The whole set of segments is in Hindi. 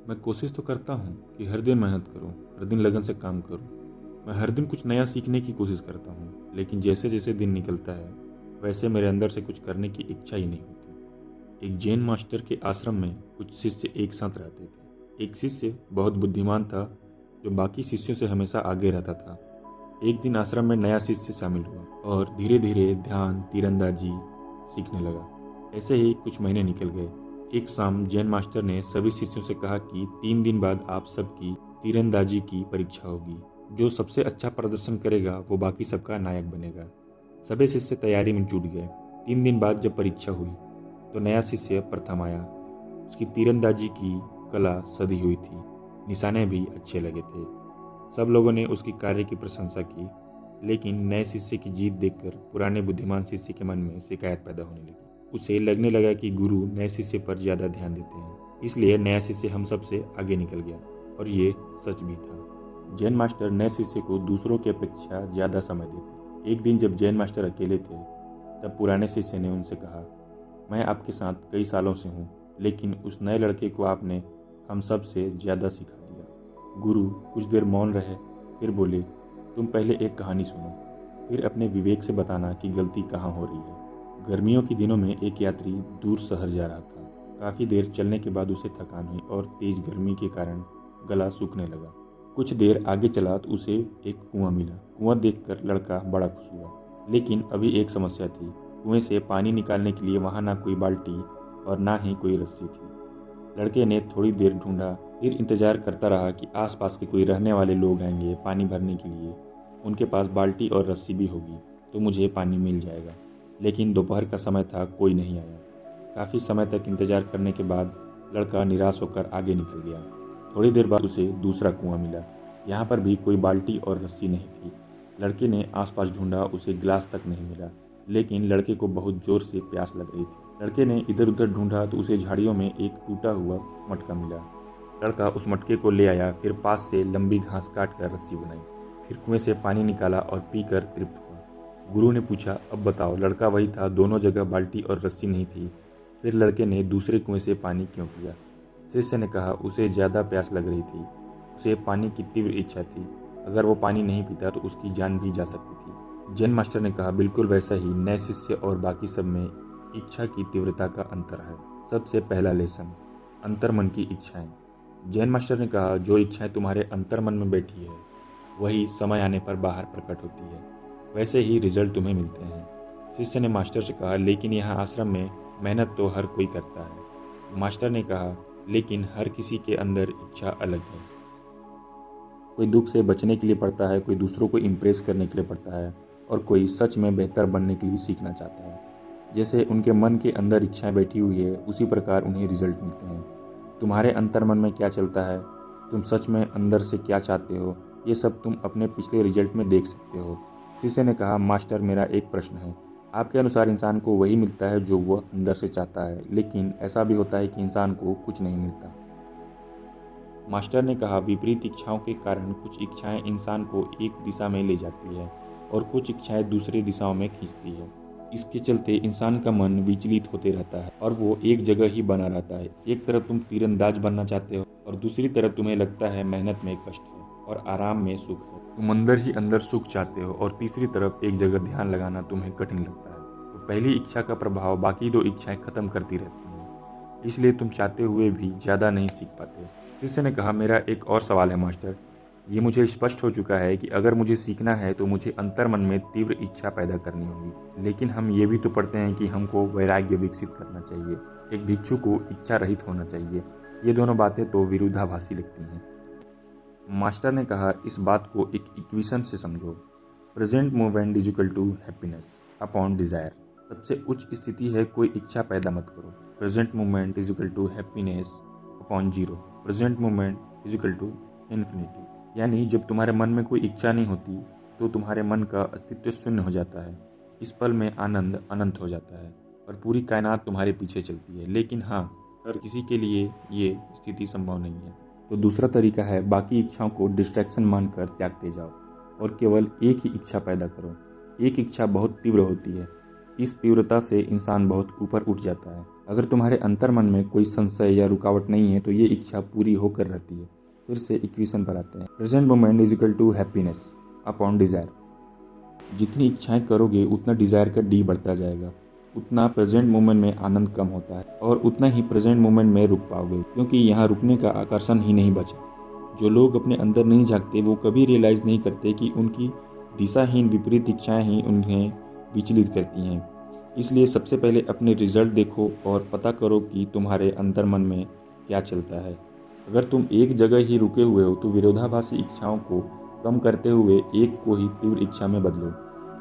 मैं कोशिश तो करता हूँ कि हर दिन मेहनत करूँ, हर दिन लगन से काम करूँ। मैं हर दिन कुछ नया सीखने की कोशिश करता हूँ, लेकिन जैसे जैसे दिन निकलता है, वैसे मेरे अंदर से कुछ करने की इच्छा ही नहीं होती। एक जैन मास्टर के आश्रम में कुछ शिष्य एक साथ रहते थे। एक शिष्य बहुत बुद्धिमान था, जो बाकी शिष्यों से हमेशा आगे रहता था। एक दिन आश्रम में नया शिष्य शामिल हुआ और धीरे धीरे ध्यान, तीरंदाजी सीखने लगा। ऐसे ही कुछ महीने निकल गए। एक शाम जैन मास्टर ने सभी शिष्यों से कहा कि 3 दिन बाद आप सबकी तीरंदाजी की परीक्षा होगी। जो सबसे अच्छा प्रदर्शन करेगा वो बाकी सबका नायक बनेगा। सभी शिष्य तैयारी में जुट गए। 3 दिन बाद जब परीक्षा हुई तो नया शिष्य प्रथम आया। उसकी तीरंदाजी की कला सधी हुई थी, निशाने भी अच्छे लगे थे। सब लोगों ने उसकी कार्य की प्रशंसा की, लेकिन नए शिष्य की जीत देखकर पुराने बुद्धिमान शिष्य के मन में शिकायत पैदा होने लगी। उसे लगने लगा कि गुरु नए शिष्य पर ज़्यादा ध्यान देते हैं, इसलिए नया शिष्य हम सबसे आगे निकल गया। और ये सच भी था। जैन मास्टर नए शिष्य को दूसरों की अपेक्षा ज़्यादा समय देते। एक दिन जब जैन मास्टर अकेले थे, तब पुराने शिष्य ने उनसे कहा, मैं आपके साथ कई सालों से हूँ, लेकिन उस नए लड़के को आपने हम सब से ज़्यादा सिखा दिया। गुरु कुछ देर मौन रहे, फिर बोले, तुम पहले एक कहानी सुनो, फिर अपने विवेक से बताना कि गलती कहाँ हो रही है। गर्मियों के दिनों में एक यात्री दूर शहर जा रहा था। काफ़ी देर चलने के बाद उसे थकान हुई और तेज गर्मी के कारण गला सूखने लगा। कुछ देर आगे चला तो उसे एक कुआं मिला। कुआं देखकर लड़का बड़ा खुश हुआ, लेकिन अभी एक समस्या थी। कुएं से पानी निकालने के लिए वहां ना कोई बाल्टी और ना ही कोई रस्सी थी। लड़के ने थोड़ी देर ढूंढा, फिर इंतजार करता रहा कि आसपास के कोई रहने वाले लोग आएंगे पानी भरने के लिए। उनके पास बाल्टी और रस्सी भी होगी तो मुझे पानी मिल जाएगा। लेकिन दोपहर का समय था, कोई नहीं आया। काफ़ी समय तक इंतजार करने के बाद लड़का निराश होकर आगे निकल गया। थोड़ी देर बाद उसे दूसरा कुआं मिला। यहाँ पर भी कोई बाल्टी और रस्सी नहीं थी। लड़के ने आसपास ढूंढा, उसे गिलास तक नहीं मिला, लेकिन लड़के को बहुत जोर से प्यास लग रही थी। लड़के ने इधर उधर ढूंढा तो उसे झाड़ियों में एक टूटा हुआ मटका मिला। लड़का उस मटके को ले आया, फिर पास से लंबी घास काट कर रस्सी बनाई, फिर कुएं से पानी निकाला और पीकर तृप्त हुआ। गुरु ने पूछा, अब बताओ। लड़का वही था, दोनों जगह बाल्टी और रस्सी नहीं थी। फिर लड़के ने दूसरे कुएं से पानी क्यों पिया? शिष्य ने कहा, उसे ज़्यादा प्यास लग रही थी। उसे पानी की तीव्र इच्छा थी। अगर वो पानी नहीं पीता तो उसकी जान भी जा सकती थी। जैन मास्टर ने कहा, बिल्कुल वैसा ही नए शिष्य और बाकी सब में इच्छा की तीव्रता का अंतर है। सबसे पहला लेसन, अंतर्मन की इच्छाएं। जैन मास्टर ने कहा, जो इच्छाएं तुम्हारे अंतर्मन में बैठी है वही समय आने पर बाहर प्रकट होती है। वैसे ही रिजल्ट तुम्हें मिलते हैं। शिष्य ने मास्टर से कहा, लेकिन यहाँ आश्रम में मेहनत तो हर कोई करता है। मास्टर ने कहा, लेकिन हर किसी के अंदर इच्छा अलग है। कोई दुख से बचने के लिए पढ़ता है, कोई दूसरों को इम्प्रेस करने के लिए पढ़ता है, और कोई सच में बेहतर बनने के लिए सीखना चाहता है। जैसे उनके मन के अंदर इच्छाएं बैठी हुई है, उसी प्रकार उन्हें रिजल्ट मिलते हैं। तुम्हारे अंतर्मन में क्या चलता है, तुम सच में अंदर से क्या चाहते हो, ये सब तुम अपने पिछले रिजल्ट में देख सकते हो। शिष्य ने कहा, मास्टर मेरा एक प्रश्न है। आपके अनुसार इंसान को वही मिलता है जो वह अंदर से चाहता है, लेकिन ऐसा भी होता है कि इंसान को कुछ नहीं मिलता। मास्टर ने कहा, विपरीत इच्छाओं के कारण कुछ इच्छाएं इंसान को एक दिशा में ले जाती है और कुछ इच्छाएं दूसरी दिशाओं में खींचती है। इसके चलते इंसान का मन विचलित होते रहता है और वो एक जगह ही बना रहता है। एक तरफ तुम तीरंदाज बनना चाहते हो और दूसरी तरफ तुम्हें लगता है मेहनत में कष्ट है और आराम में सुख है। तुम अंदर ही अंदर सुख चाहते हो और तीसरी तरफ एक जगह ध्यान लगाना तुम्हें कठिन लगता है। तो पहली इच्छा का प्रभाव बाकी दो इच्छाएं खत्म करती रहती हैं, इसलिए तुम चाहते हुए भी ज़्यादा नहीं सीख पाते। शिष्य ने कहा, मेरा एक और सवाल है मास्टर। ये मुझे स्पष्ट हो चुका है कि अगर मुझे सीखना है तो मुझे अंतर्मन में तीव्र इच्छा पैदा करनी होगी, लेकिन हम ये भी तो पढ़ते हैं कि हमको वैराग्य विकसित करना चाहिए, एक भिक्षु को इच्छा रहित होना चाहिए। ये दोनों बातें तो विरोधाभासी लगती हैं। मास्टर ने कहा, इस बात को एक इक्वेशन से समझो। Present movement is equal to happiness upon desire. सबसे उच्च स्थिति है कोई इच्छा पैदा मत करो। Present movement is equal to happiness upon zero. Present movement is equal to infinity. यानी जब तुम्हारे मन में कोई इच्छा नहीं होती तो तुम्हारे मन का अस्तित्व शून्य हो जाता है। इस पल में आनंद अनंत हो जाता है और पूरी कायनात तुम्हारे पीछे चलती है। लेकिन हाँ, हर किसी के लिए ये स्थिति संभव नहीं है। तो दूसरा तरीका है, बाकी इच्छाओं को डिस्ट्रैक्शन मानकर त्यागते जाओ और केवल एक ही इच्छा पैदा करो। एक इच्छा बहुत तीव्र होती है। इस तीव्रता से इंसान बहुत ऊपर उठ जाता है। अगर तुम्हारे अंतर्मन में कोई संशय या रुकावट नहीं है तो ये इच्छा पूरी होकर रहती है। फिर से इक्वेशन पर आते हैं। Present moment is equal to happiness upon desire. जितनी इच्छाएं करोगे उतना डिज़ायर का डी बढ़ता जाएगा, उतना प्रेजेंट मोमेंट में आनंद कम होता है और उतना ही प्रेजेंट मोमेंट में रुक पाओगे, क्योंकि यहाँ रुकने का आकर्षण ही नहीं बचा। जो लोग अपने अंदर नहीं झांकते वो कभी रियलाइज़ नहीं करते कि उनकी दिशाहीन विपरीत इच्छाएं ही उन्हें विचलित करती हैं। इसलिए सबसे पहले अपने रिजल्ट देखो और पता करो कि तुम्हारे अंतर मन में क्या चलता है। अगर तुम एक जगह ही रुके हुए हो तो विरोधाभासी इच्छाओं को कम करते हुए एक को ही तीव्र इच्छा में बदलो।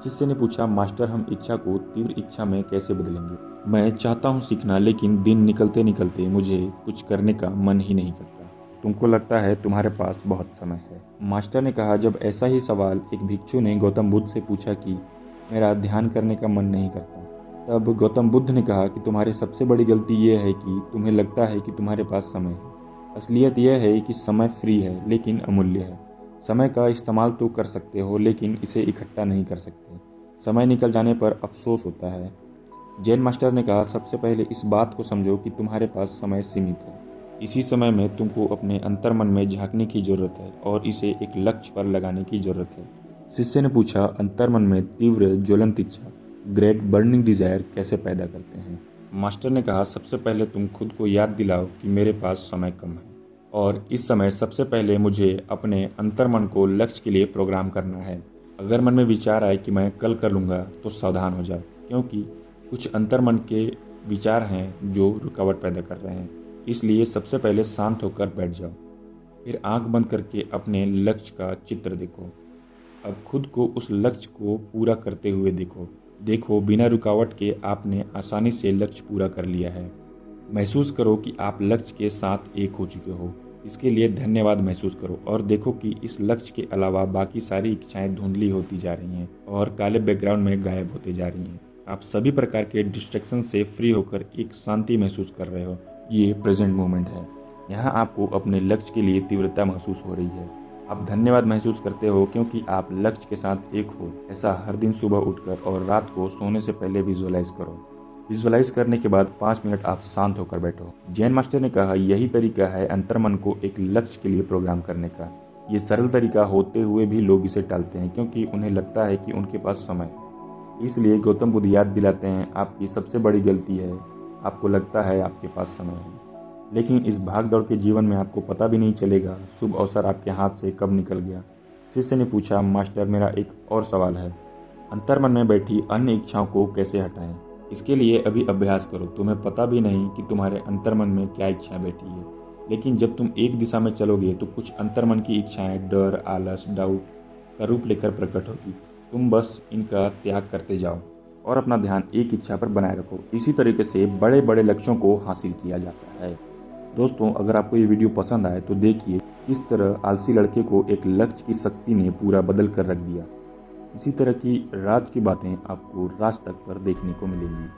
शिष्य ने पूछा, मास्टर हम इच्छा को तीव्र इच्छा में कैसे बदलेंगे? मैं चाहता हूँ सीखना, लेकिन दिन निकलते निकलते मुझे कुछ करने का मन ही नहीं करता। तुमको लगता है तुम्हारे पास बहुत समय है। मास्टर ने कहा, जब ऐसा ही सवाल एक भिक्षु ने गौतम बुद्ध से पूछा कि मेरा ध्यान करने का मन नहीं करता, तब गौतम बुद्ध ने कहा कि तुम्हारी सबसे बड़ी गलती यह है कि तुम्हें लगता है कि तुम्हारे पास समय है। असलियत यह है कि समय फ्री है लेकिन अमूल्य है। समय का इस्तेमाल तो कर सकते हो लेकिन इसे इकट्ठा नहीं कर सकते। समय निकल जाने पर अफसोस होता है। जैन मास्टर ने कहा, सबसे पहले इस बात को समझो कि तुम्हारे पास समय सीमित है। इसी समय में तुमको अपने अंतर्मन में झांकने की जरूरत है और इसे एक लक्ष्य पर लगाने की जरूरत है। शिष्य ने पूछा, अंतर्मन में तीव्र ज्वलंत इच्छा ग्रेट बर्निंग डिजायर कैसे पैदा करते हैं? मास्टर ने कहा, सबसे पहले तुम खुद को याद दिलाओ कि मेरे पास समय कम है और इस समय सबसे पहले मुझे अपने अंतर्मन को लक्ष्य के लिए प्रोग्राम करना है। अगर मन में विचार आए कि मैं कल कर लूँगा तो सावधान हो जाओ, क्योंकि कुछ अंतर्मन के विचार हैं जो रुकावट पैदा कर रहे हैं। इसलिए सबसे पहले शांत होकर बैठ जाओ, फिर आंख बंद करके अपने लक्ष्य का चित्र देखो। अब खुद को उस लक्ष्य को पूरा करते हुए देखो बिना रुकावट के आपने आसानी से लक्ष्य पूरा कर लिया है। महसूस करो कि आप लक्ष्य के साथ एक हो चुके हो। इसके लिए धन्यवाद महसूस करो और देखो कि इस लक्ष्य के अलावा बाकी सारी इच्छाएं धुंधली होती जा रही हैं और काले बैकग्राउंड में गायब होते जा रही हैं। आप सभी प्रकार के डिस्ट्रैक्शन से फ्री होकर एक शांति महसूस कर रहे हो। ये प्रेजेंट मोमेंट है। यहाँ आपको अपने लक्ष्य के लिए तीव्रता महसूस हो रही है। आप धन्यवाद महसूस करते हो क्योंकि आप लक्ष्य के साथ एक हो। ऐसा हर दिन सुबह उठकर और रात को सोने से पहले विजुअलाइज करो। विजुअलाइज करने के बाद 5 मिनट आप शांत होकर बैठो। जैन मास्टर ने कहा, यही तरीका है अंतर्मन को एक लक्ष्य के लिए प्रोग्राम करने का। ये सरल तरीका होते हुए भी लोग इसे टालते हैं क्योंकि उन्हें लगता है कि उनके पास समय है। इसलिए गौतम बुद्ध याद दिलाते हैं, आपकी सबसे बड़ी गलती है आपको लगता है आपके पास समय है, लेकिन इस भाग दौड़ के जीवन में आपको पता भी नहीं चलेगा शुभ अवसर आपके हाथ से कब निकल गया। शिष्य ने पूछा, मास्टर मेरा एक और सवाल है, अंतर्मन में बैठी अन्य इच्छाओं को कैसे हटाएं? इसके लिए अभी अभ्यास करो। तुम्हें पता भी नहीं कि तुम्हारे अंतर्मन में क्या इच्छा बैठी है, लेकिन जब तुम एक दिशा में चलोगे तो कुछ अंतर्मन की इच्छाएं डर, आलस, डाउट का रूप लेकर प्रकट होगी। तुम बस इनका त्याग करते जाओ और अपना ध्यान एक इच्छा पर बनाए रखो। इसी तरीके से बड़े बड़े लक्ष्यों को हासिल किया जाता है। दोस्तों, अगर आपको ये वीडियो पसंद आए तो देखिए किस तरह आलसी लड़के को एक लक्ष्य की शक्ति ने पूरा बदल कर रख दिया। इसी तरह की राज की बातें आपको राज तक पर देखने को मिलेंगी।